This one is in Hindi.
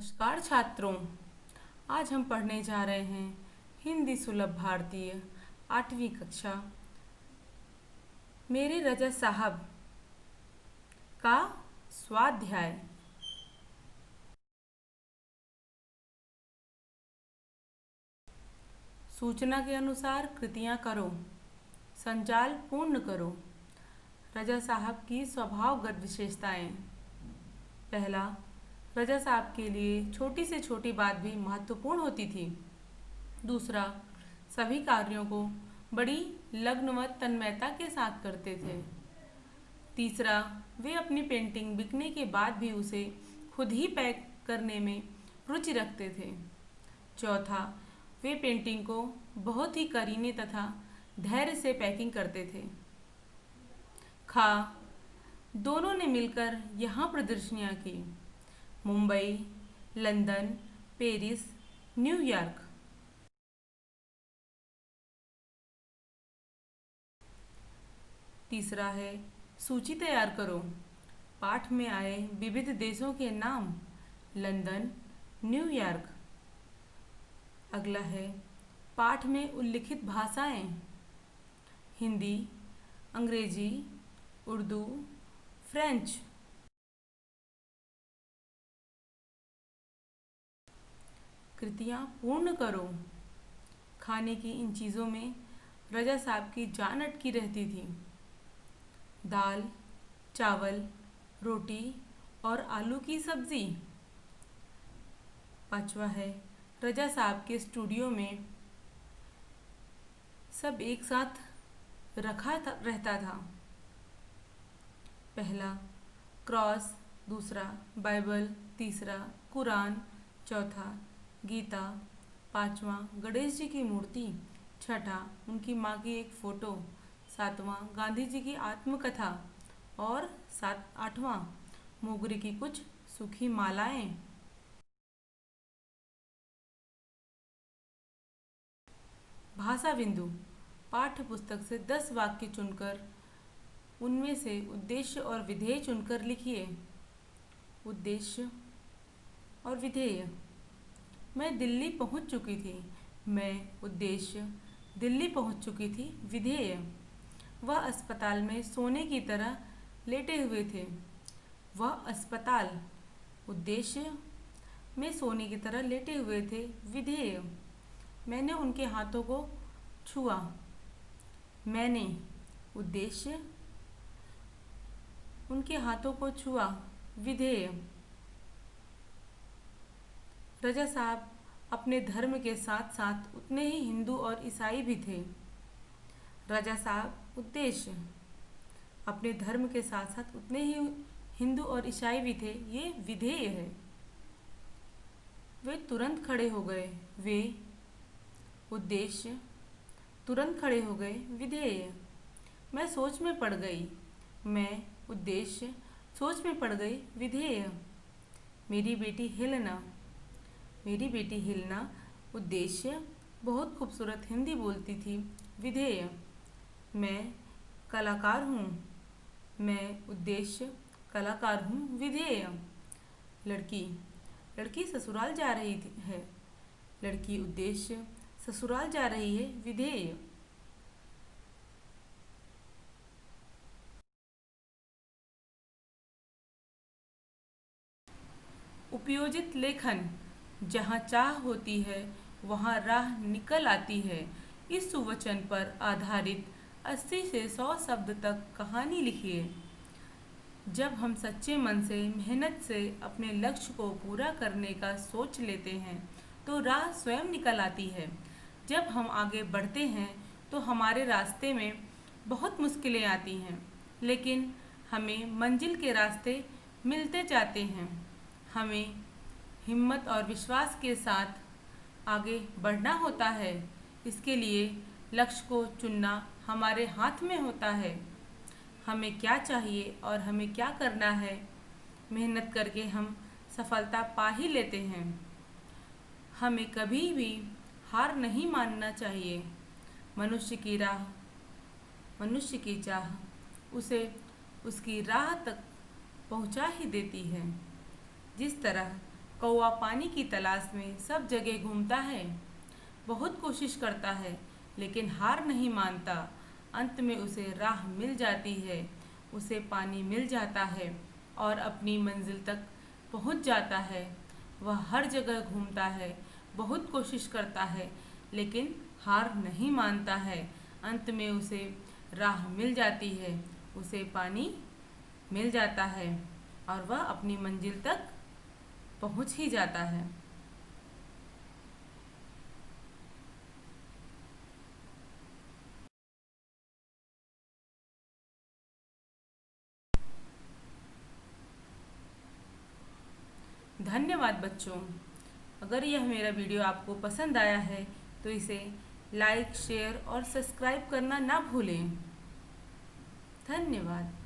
नमस्कार छात्रों। आज हम पढ़ने जा रहे हैं हिंदी सुलभ भारतीय 8वीं कक्षा मेरे रजा साहब का स्वाध्याय। सूचना के अनुसार कृतियाँ करो, संचाल पूर्ण करो। रजा साहब की स्वभावगत विशेषताएं। पहला, रजा साहब के लिए छोटी से छोटी बात भी महत्वपूर्ण होती थी। दूसरा, सभी कार्यों को बड़ी लगन व तन्मयता के साथ करते थे। तीसरा, वे अपनी पेंटिंग बिकने के बाद भी उसे खुद ही पैक करने में रुचि रखते थे। चौथा, वे पेंटिंग को बहुत ही करीने तथा धैर्य से पैकिंग करते थे। खा, दोनों ने मिलकर यहाँ प्रदर्शनियाँ की: मुंबई, लंदन, पेरिस, न्यूयॉर्क। तीसरा है, सूची तैयार करो। पाठ में आए विविध देशों के नाम: लंदन, न्यूयॉर्क। अगला है, पाठ में उल्लिखित भाषाएं: हिंदी, अंग्रेजी, उर्दू, फ्रेंच। कृतियाँ पूर्ण करो। खाने की इन चीज़ों में रजा साहब की जान अटकी रहती थी: दाल, चावल, रोटी और आलू की सब्ज़ी। पांचवा है, रजा साहब के स्टूडियो में सब एक साथ रहता था। पहला, क्रॉस। दूसरा, बाइबल। तीसरा, कुरान। चौथा, गीता। पांचवा, गणेश जी की मूर्ति। छठा, उनकी माँ की एक फ़ोटो। सातवां, गांधी जी की आत्मकथा। और आठवां, मोगरे की कुछ सूखी मालाएं। भाषा बिंदु: पाठ्य पुस्तक से 10 वाक्य चुनकर उनमें से उद्देश्य और विधेय चुनकर लिखिए। उद्देश्य और विधेय: मैं दिल्ली पहुंच चुकी थी। मैं उद्देश्य, दिल्ली पहुंच चुकी थी। विधेय, वह अस्पताल में सोने की तरह लेटे हुए थे। वह अस्पताल, उद्देश्य, में सोने की तरह लेटे हुए थे। विधेय, मैंने उनके हाथों को छुआ। मैंने, उद्देश्य, उनके हाथों को छुआ। विधेय, रजा साहब अपने धर्म के साथ साथ उतने ही हिंदू और ईसाई भी थे। रजा साहब, उद्देश्य, अपने धर्म के साथ साथ उतने ही हिंदू और ईसाई भी थे। ये विधेय है। वे तुरंत खड़े हो गए। वे, उद्देश्य, तुरंत खड़े हो गए। विधेय, मैं सोच में पड़ गई। मैं, उद्देश्य, सोच में पड़ गई। विधेय, मेरी बेटी हेलेना। मेरी बेटी हेलेना, उद्देश्य, बहुत खूबसूरत हिंदी बोलती थी। विधेय, मैं कलाकार हूँ। मैं, उद्देश्य, कलाकार हूँ। विधेय, लड़की, लड़की ससुराल जा रही है। लड़की, उद्देश्य, ससुराल जा रही है। विधेय, उपयोजित लेखन: जहाँ चाह होती है वहाँ राह निकल आती है। इस सुवचन पर आधारित 80 से 100 शब्द तक कहानी लिखिए। जब हम सच्चे मन से मेहनत से अपने लक्ष्य को पूरा करने का सोच लेते हैं तो राह स्वयं निकल आती है। जब हम आगे बढ़ते हैं तो हमारे रास्ते में बहुत मुश्किलें आती हैं, लेकिन हमें मंजिल के रास्ते मिलते जाते हैं। हमें हिम्मत और विश्वास के साथ आगे बढ़ना होता है। इसके लिए लक्ष्य को चुनना हमारे हाथ में होता है। हमें क्या चाहिए और हमें क्या करना है, मेहनत करके हम सफलता पा ही लेते हैं। हमें कभी भी हार नहीं मानना चाहिए। मनुष्य की राह, मनुष्य की चाह उसे उसकी राह तक पहुंचा ही देती है। जिस तरह कौवा पानी की तलाश में सब जगह घूमता है, बहुत कोशिश करता है लेकिन हार नहीं मानता। अंत में उसे राह मिल जाती है, उसे पानी मिल जाता है और अपनी मंजिल तक पहुंच जाता है। वह हर जगह घूमता है, बहुत कोशिश करता है लेकिन हार नहीं मानता है। अंत में उसे राह मिल जाती है, उसे पानी मिल जाता है और वह अपनी मंजिल तक पहुंच ही जाता है। धन्यवाद बच्चों। अगर यह मेरा वीडियो आपको पसंद आया है तो इसे लाइक, शेयर और सब्सक्राइब करना ना भूलें। धन्यवाद।